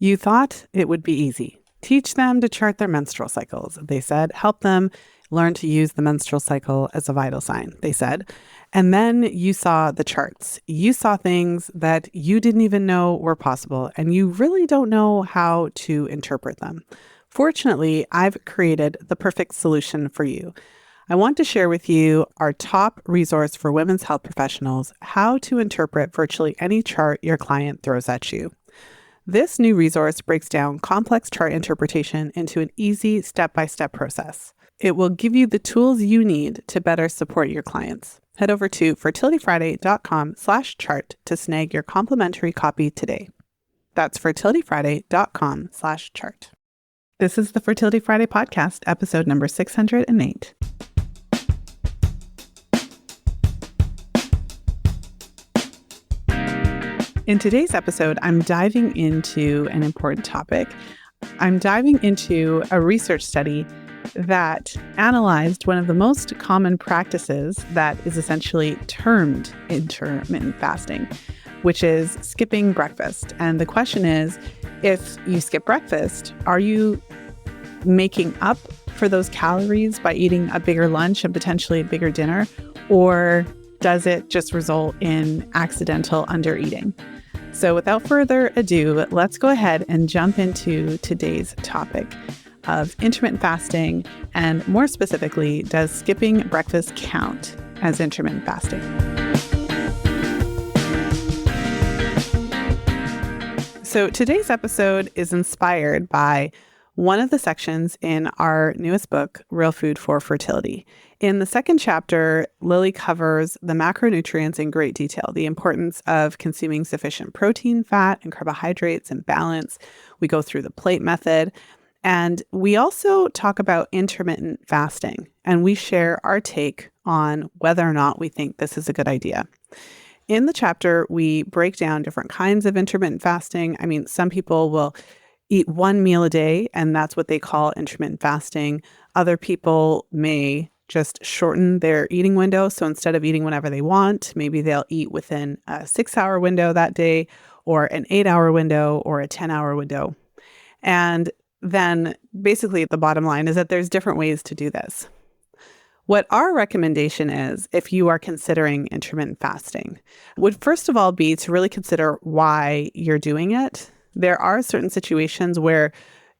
You thought it would be easy. Teach them to chart their menstrual cycles, they said. Help them learn to use the menstrual cycle as a vital sign, they said. And then you saw the charts. You saw things that you didn't even know were possible, and you really don't know how to interpret them. Fortunately, I've created the perfect solution for you. I want to share with you our top resource for women's health professionals, how to interpret virtually any chart your client throws at you. This new resource breaks down complex chart interpretation into an easy step-by-step process. It will give you the tools you need to better support your clients. Head over to fertilityfriday.com/chart to snag your complimentary copy today. That's fertilityfriday.com/chart. This is the Fertility Friday podcast, episode number 608. In today's episode, I'm diving into an important topic. I'm diving into a research study that analyzed one of the most common practices that is essentially termed intermittent fasting, which is skipping breakfast. And the question is, if you skip breakfast, are you making up for those calories by eating a bigger lunch and potentially a bigger dinner? Or does it just result in accidental undereating? So without further ado, let's go ahead and jump into today's topic of intermittent fasting, and more specifically, does skipping breakfast count as intermittent fasting? So today's episode is inspired by one of the sections in our newest book, Real Food for Fertility. In the second chapter, Lily covers the macronutrients in great detail, the importance of consuming sufficient protein, fat, and carbohydrates in balance. We go through the plate method. And we also talk about intermittent fasting, and we share our take on whether or not we think this is a good idea. In the chapter, we break down different kinds of intermittent fasting. I mean, some people will eat one meal a day, and that's what they call intermittent fasting. Other people may just shorten their eating window. So instead of eating whenever they want, maybe they'll eat within a 6-hour window that day, or an 8-hour window, or a 10-hour window. And then basically the bottom line is that there's different ways to do this. What our recommendation is, if you are considering intermittent fasting, would first of all be to really consider why you're doing it. There are certain situations where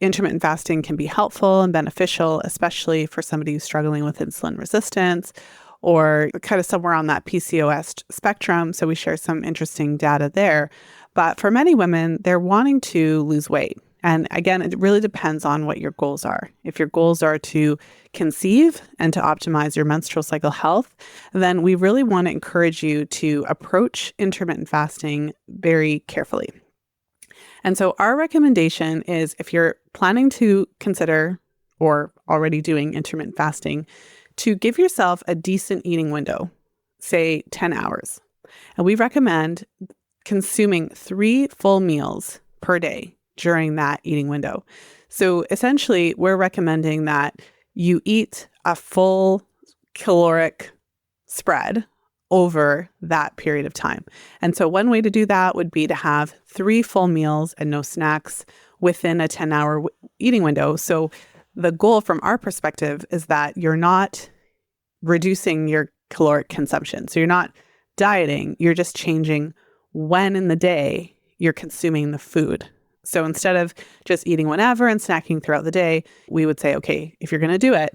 intermittent fasting can be helpful and beneficial, especially for somebody who's struggling with insulin resistance or kind of somewhere on that PCOS spectrum. So we share some interesting data there. But for many women, they're wanting to lose weight. And again, it really depends on what your goals are. If your goals are to conceive and to optimize your menstrual cycle health, then we really want to encourage you to approach intermittent fasting very carefully. And so our recommendation is, if you're planning to consider or already doing intermittent fasting, to give yourself a decent eating window, say 10 hours. And we recommend consuming 3 full meals per day during that eating window. So essentially, we're recommending that you eat a full caloric spread over that period of time. And so one way to do that would be to have 3 full meals and no snacks within a 10-hour eating window. So the goal from our perspective is that you're not reducing your caloric consumption. So you're not dieting, you're just changing when in the day you're consuming the food. So instead of just eating whenever and snacking throughout the day, we would say, okay, if you're going to do it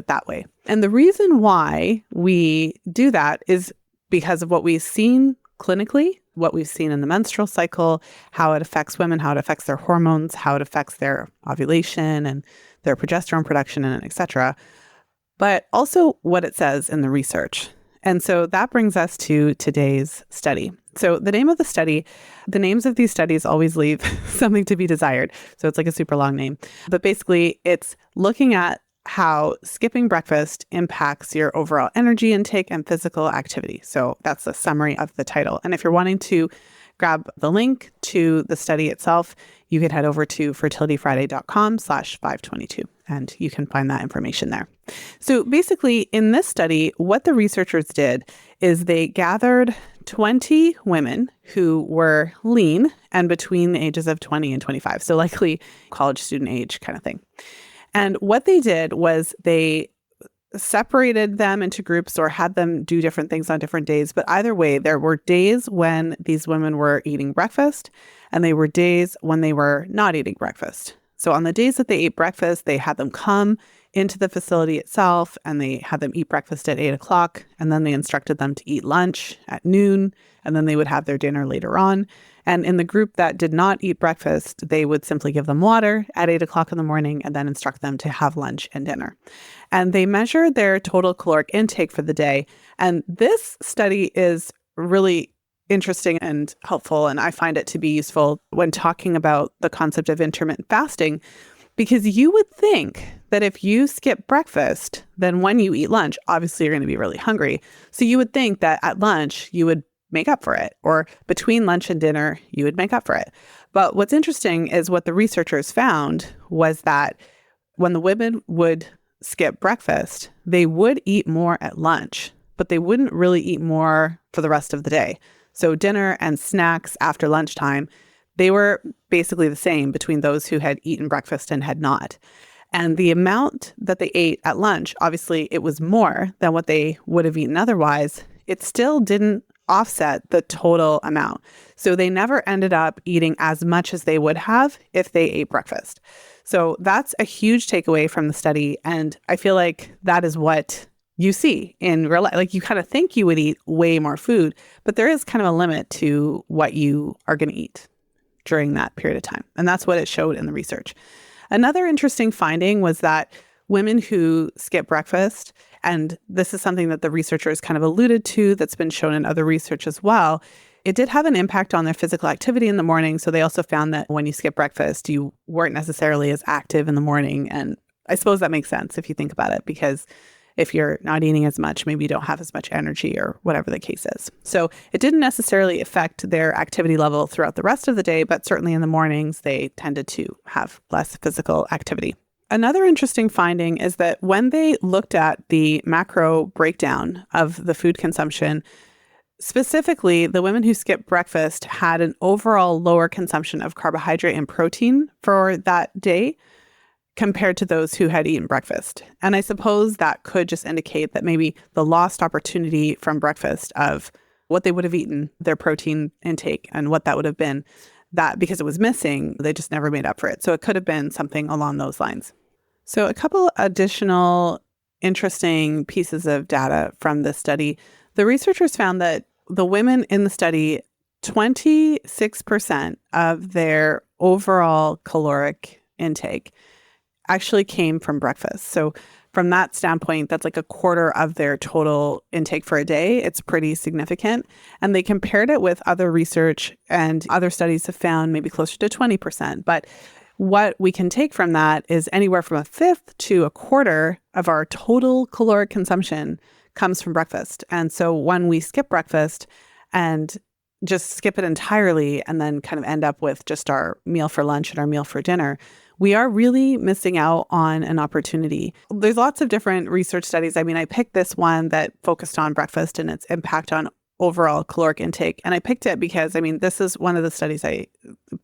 that way. And the reason why we do that is because of what we've seen clinically, what we've seen in the menstrual cycle, how it affects women, how it affects their hormones, how it affects their ovulation and their progesterone production, and et cetera, but also what it says in the research. And so that brings us to today's study. So the name of the study, the names of these studies always leave something to be desired. So it's like a super long name. But basically, it's looking at how skipping breakfast impacts your overall energy intake and physical activity. So that's the summary of the title. And if you're wanting to grab the link to the study itself, you can head over to fertilityfriday.com/522, and you can find that information there. So basically, in this study, what the researchers did is they gathered 20 women who were lean and between the ages of 20 and 25, so likely college student age kind of thing. And what they did was they separated them into groups or had them do different things on different days. But either way, there were days when these women were eating breakfast, and they were days when they were not eating breakfast. So on the days that they ate breakfast, they had them come into the facility itself, and they had them eat breakfast at 8 o'clock. And then they instructed them to eat lunch at noon, and then they would have their dinner later on. And in the group that did not eat breakfast, they would simply give them water at 8 o'clock in the morning and then instruct them to have lunch and dinner. And they measured their total caloric intake for the day. And this study is really interesting and helpful. And I find it to be useful when talking about the concept of intermittent fasting, because you would think that if you skip breakfast, then when you eat lunch, obviously you're going to be really hungry. So you would think that at lunch, you would make up for it, or between lunch and dinner, you would make up for it. But what's interesting is what the researchers found was that when the women would skip breakfast, they would eat more at lunch, but they wouldn't really eat more for the rest of the day. So dinner and snacks after lunchtime, they were basically the same between those who had eaten breakfast and had not. And the amount that they ate at lunch, obviously it was more than what they would have eaten otherwise. It still didn't offset the total amount. So they never ended up eating as much as they would have if they ate breakfast. So that's a huge takeaway from the study. And I feel like that is what you see in real life. Like, you kind of think you would eat way more food, but there is kind of a limit to what you are going to eat during that period of time. And that's what it showed in the research. Another interesting finding was that women who skip breakfast, and this is something that the researchers kind of alluded to that's been shown in other research as well, it did have an impact on their physical activity in the morning. So they also found that when you skip breakfast, you weren't necessarily as active in the morning. And I suppose that makes sense if you think about it, because if you're not eating as much, maybe you don't have as much energy or whatever the case is. So it didn't necessarily affect their activity level throughout the rest of the day, but certainly in the mornings, they tended to have less physical activity. Another interesting finding is that when they looked at the macro breakdown of the food consumption, specifically the women who skipped breakfast had an overall lower consumption of carbohydrate and protein for that day compared to those who had eaten breakfast. And I suppose that could just indicate that maybe the lost opportunity from breakfast of what they would have eaten, their protein intake, and what that would have been, that because it was missing, they just never made up for it. So it could have been something along those lines. So a couple additional interesting pieces of data from this study. The researchers found that the women in the study, 26% of their overall caloric intake actually came from breakfast. So from that standpoint, that's like a quarter of their total intake for a day. It's pretty significant. And they compared it with other research, and other studies have found maybe closer to 20%. But what we can take from that is anywhere from a fifth to a quarter of our total caloric consumption comes from breakfast. And so when we skip breakfast and just skip it entirely and then kind of end up with just our meal for lunch and our meal for dinner, we are really missing out on an opportunity. There's lots of different research studies. I mean, I picked this one that focused on breakfast and its impact on overall caloric intake. And I picked it because, I mean, this is one of the studies I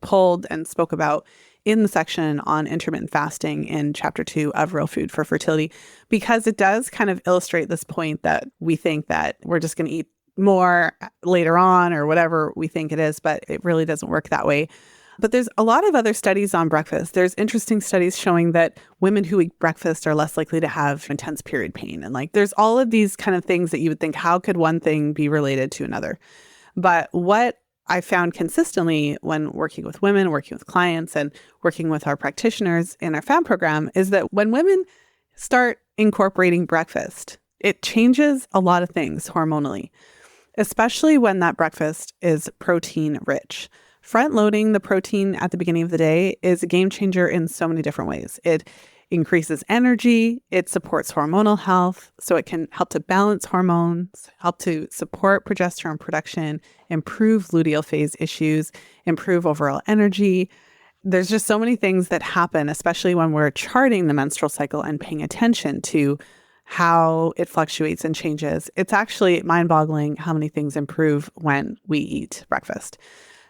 pulled and spoke about in the section on intermittent fasting in chapter 2 of Real Food for Fertility, because it does kind of illustrate this point that we think that we're just going to eat more later on or whatever we think it is, but it really doesn't work that way. But there's a lot of other studies on breakfast. There's interesting studies showing that women who eat breakfast are less likely to have intense period pain. And like, there's all of these kind of things that you would think, how could one thing be related to another? But what I found consistently when working with women, working with clients, and working with our practitioners in our FAB program is that when women start incorporating breakfast, it changes a lot of things hormonally, especially when that breakfast is protein rich. Front loading the protein at the beginning of the day is a game changer in so many different ways. It increases energy. It supports hormonal health. So it can help to balance hormones, help to support progesterone production, improve luteal phase issues, improve overall energy. There's just so many things that happen, especially when we're charting the menstrual cycle and paying attention to how it fluctuates and changes. It's actually mind-boggling how many things improve when we eat breakfast.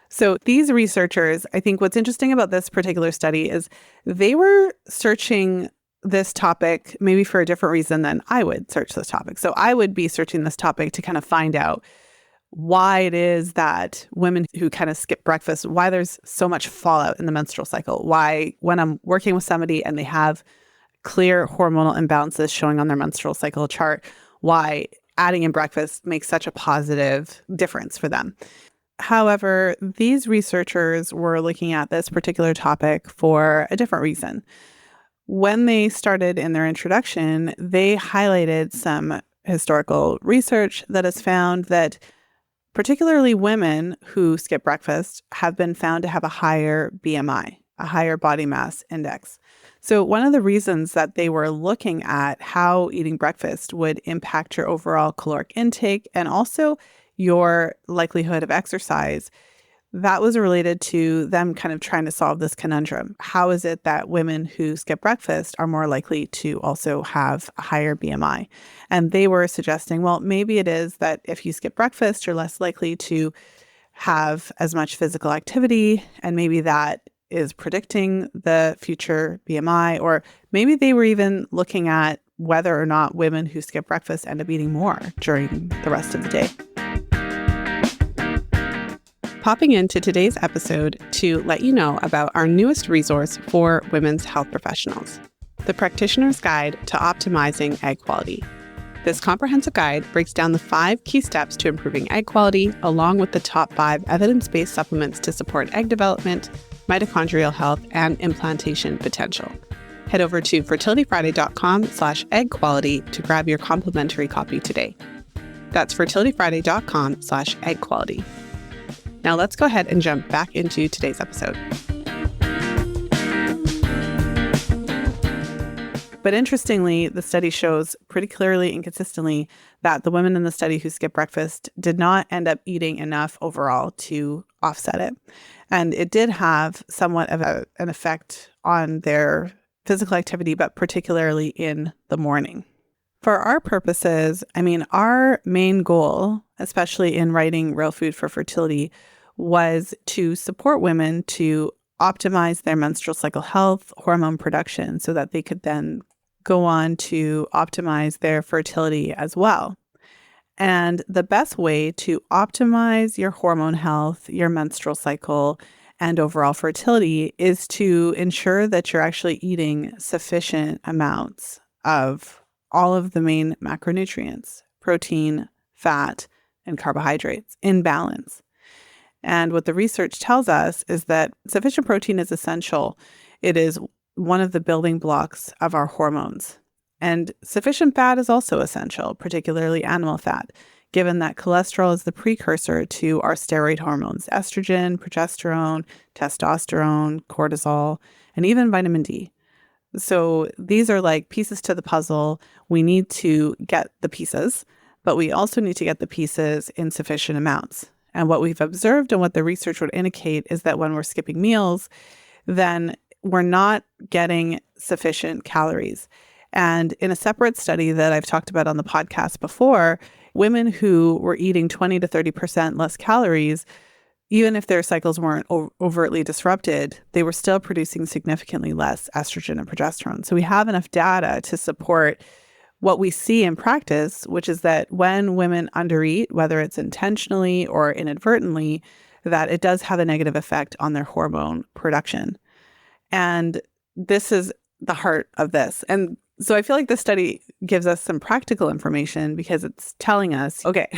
So these researchers, I think what's interesting about this particular study is they were searching this topic maybe for a different reason than I would search this topic. So I would be searching this topic to kind of find out why it is that women who kind of skip breakfast, why there's so much fallout in the menstrual cycle, why when I'm working with somebody and they have clear hormonal imbalances showing on their menstrual cycle chart, why adding in breakfast makes such a positive difference for them. However, these researchers were looking at this particular topic for a different reason. When they started in their introduction, they highlighted some historical research that has found that particularly women who skip breakfast have been found to have a higher BMI, a higher body mass index. So one of the reasons that they were looking at how eating breakfast would impact your overall caloric intake and also your likelihood of exercise, that was related to them kind of trying to solve this conundrum. How is it that women who skip breakfast are more likely to also have a higher BMI? And they were suggesting, well, maybe it is that if you skip breakfast, you're less likely to have as much physical activity, and maybe that is predicting the future BMI, or maybe they were even looking at whether or not women who skip breakfast end up eating more during the rest of the day. Popping into today's episode to let you know about our newest resource for women's health professionals, the Practitioner's Guide to Optimizing Egg Quality. This comprehensive guide breaks down the 5 key steps to improving egg quality, along with the top 5 evidence-based supplements to support egg development, mitochondrial health, and implantation potential. Head over to fertilityfriday.com/egg-quality to grab your complimentary copy today. That's fertilityfriday.com/egg-quality. Now let's go ahead and jump back into today's episode. But interestingly, the study shows pretty clearly and consistently that the women in the study who skipped breakfast did not end up eating enough overall to offset it. And it did have somewhat of an effect on their physical activity, but particularly in the morning. For our purposes, our main goal, especially in writing Real Food for Fertility, was to support women to optimize their menstrual cycle health, hormone production, so that they could then go on to optimize their fertility as well. And the best way to optimize your hormone health, your menstrual cycle, and overall fertility is to ensure that you're actually eating sufficient amounts of all of the main macronutrients, protein, fat, and carbohydrates in balance. And what the research tells us is that sufficient protein is essential. It is one of the building blocks of our hormones. And sufficient fat is also essential, particularly animal fat, given that cholesterol is the precursor to our steroid hormones, estrogen, progesterone, testosterone, cortisol, and even vitamin D. So these are like pieces to the puzzle. We need to get the pieces, but we also need to get the pieces in sufficient amounts. And what we've observed and what the research would indicate is that when we're skipping meals, then we're not getting sufficient calories. And in a separate study that I've talked about on the podcast before, women who were eating 20 to 30% less calories, even if their cycles weren't overtly disrupted, they were still producing significantly less estrogen and progesterone. So we have enough data to support what we see in practice, which is that when women undereat, whether it's intentionally or inadvertently, that it does have a negative effect on their hormone production. And this is the heart of this. And so I feel like this study gives us some practical information because it's telling us, okay,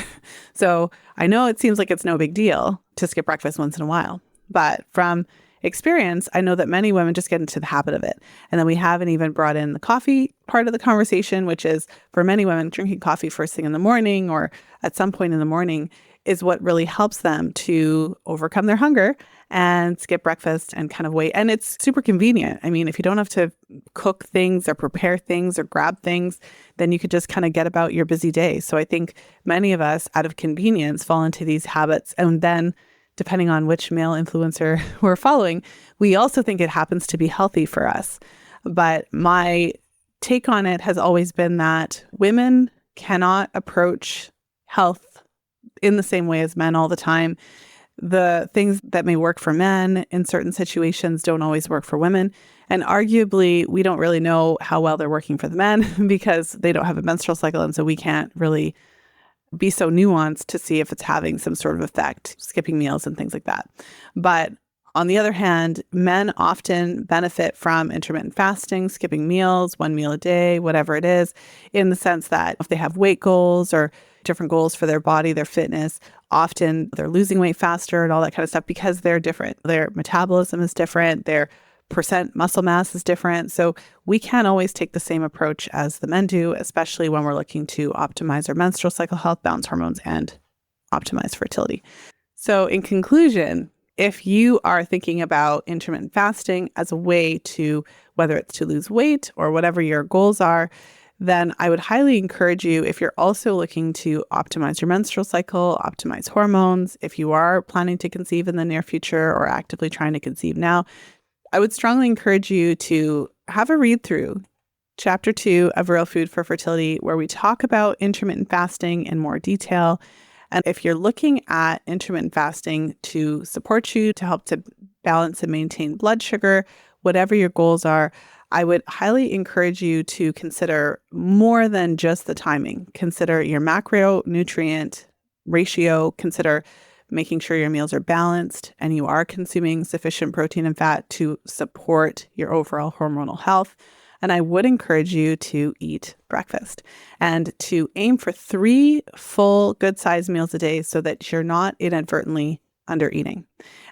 so I know it seems like it's no big deal to skip breakfast once in a while, but from experience, I know that many women just get into the habit of it. And then we haven't even brought in the coffee part of the conversation, which is for many women, drinking coffee first thing in the morning or at some point in the morning is what really helps them to overcome their hunger and skip breakfast and kind of wait. And it's super convenient. I mean, if you don't have to cook things or prepare things or grab things, then you could just kind of get about your busy day. So I think many of us, out of convenience, fall into these habits. And then depending on which male influencer we're following, we also think it happens to be healthy for us. But my take on it has always been that women cannot approach health in the same way as men all the time. The things that may work for men in certain situations don't always work for women. And arguably, we don't really know how well they're working for the men because they don't have a menstrual cycle. And so we can't really be so nuanced to see if it's having some sort of effect, skipping meals and things like that. But on the other hand, men often benefit from intermittent fasting, skipping meals, 1 meal a day, whatever it is, in the sense that if they have weight goals or different goals for their body, their fitness, often they're losing weight faster and all that kind of stuff because they're different. Their metabolism is different. Their percent muscle mass is different. So we can't always take the same approach as the men do, especially when we're looking to optimize our menstrual cycle health, balance hormones, and optimize fertility. So in conclusion, if you are thinking about intermittent fasting as a way to, whether it's to lose weight or whatever your goals are, then I would highly encourage you, if you're also looking to optimize your menstrual cycle, optimize hormones, if you are planning to conceive in the near future or actively trying to conceive now, I would strongly encourage you to have a read through Chapter 2 of Real Food for Fertility, where we talk about intermittent fasting in more detail. And if you're looking at intermittent fasting to support you, to help to balance and maintain blood sugar, whatever your goals are, I would highly encourage you to consider more than just the timing. Consider your macronutrient ratio. Consider making sure your meals are balanced and you are consuming sufficient protein and fat to support your overall hormonal health. And I would encourage you to eat breakfast and to aim for 3 full good-sized meals a day so that you're not inadvertently under eating.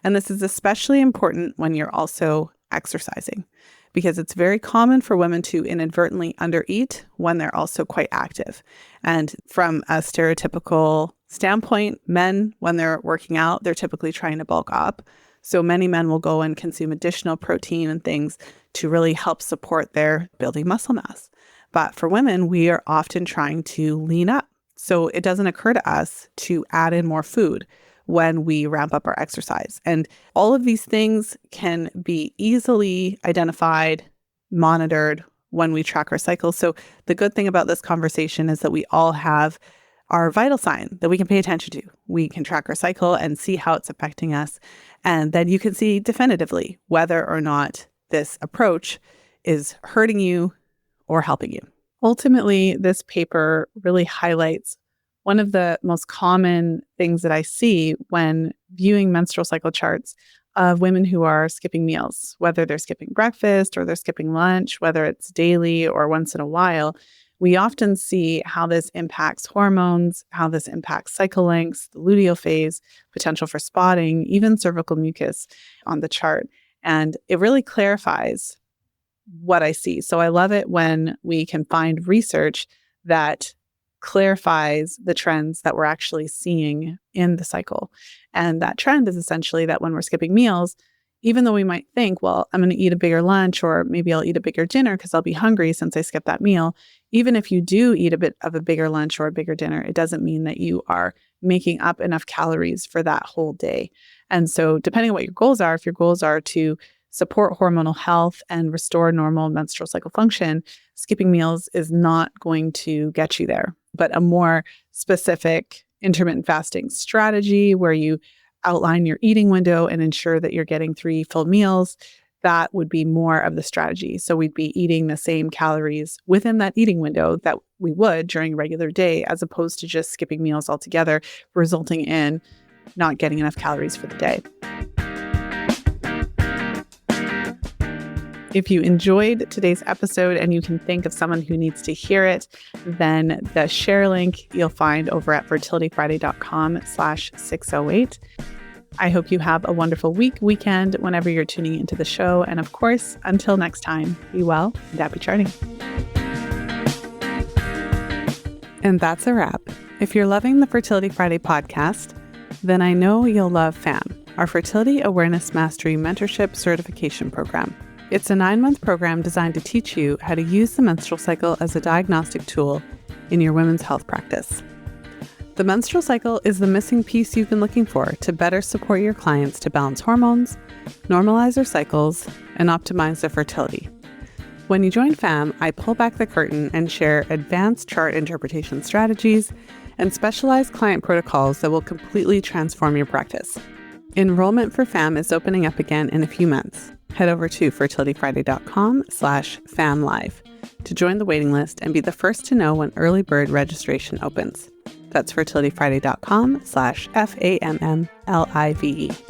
And this is especially important when you're also exercising, because it's very common for women to inadvertently undereat when they're also quite active. And from a stereotypical standpoint, men, when they're working out, they're typically trying to bulk up. So many men will go and consume additional protein and things to really help support their building muscle mass. But for women, we are often trying to lean up. So it doesn't occur to us to add in more food when we ramp up our exercise. And all of these things can be easily identified, monitored when we track our cycles. So the good thing about this conversation is that we all have our vital sign that we can pay attention to. We can track our cycle and see how it's affecting us. And then you can see definitively whether or not this approach is hurting you or helping you. Ultimately, this paper really highlights one of the most common things that I see when viewing menstrual cycle charts of women who are skipping meals, whether they're skipping breakfast or they're skipping lunch, whether it's daily or once in a while. We often see how this impacts hormones, how this impacts cycle lengths, the luteal phase, potential for spotting, even cervical mucus on the chart. And it really clarifies what I see. So I love it when we can find research that clarifies the trends that we're actually seeing in the cycle. And that trend is essentially that when we're skipping meals, even though we might think, well, I'm going to eat a bigger lunch or maybe I'll eat a bigger dinner because I'll be hungry since I skipped that meal. Even if you do eat a bit of a bigger lunch or a bigger dinner, it doesn't mean that you are making up enough calories for that whole day. And so depending on what your goals are, if your goals are to support hormonal health and restore normal menstrual cycle function, skipping meals is not going to get you there. But a more specific intermittent fasting strategy where you outline your eating window and ensure that you're getting 3 full meals, that would be more of the strategy. So we'd be eating the same calories within that eating window that we would during a regular day, as opposed to just skipping meals altogether, resulting in not getting enough calories for the day. If you enjoyed today's episode and you can think of someone who needs to hear it, then the share link you'll find over at fertilityfriday.com/608. I hope you have a wonderful weekend, whenever you're tuning into the show. And of course, until next time, be well and happy charting. And that's a wrap. If you're loving the Fertility Friday podcast, then I know you'll love FAM, our Fertility Awareness Mastery Mentorship Certification Program. It's a 9-month program designed to teach you how to use the menstrual cycle as a diagnostic tool in your women's health practice. The menstrual cycle is the missing piece you've been looking for to better support your clients to balance hormones, normalize their cycles, and optimize their fertility. When you join FAM, I pull back the curtain and share advanced chart interpretation strategies and specialized client protocols that will completely transform your practice. Enrollment for FAM is opening up again in a few months. Head over to fertilityfriday.com/FAMlive to join the waiting list and be the first to know when early bird registration opens. That's fertilityfriday.com/FAMMLIVE.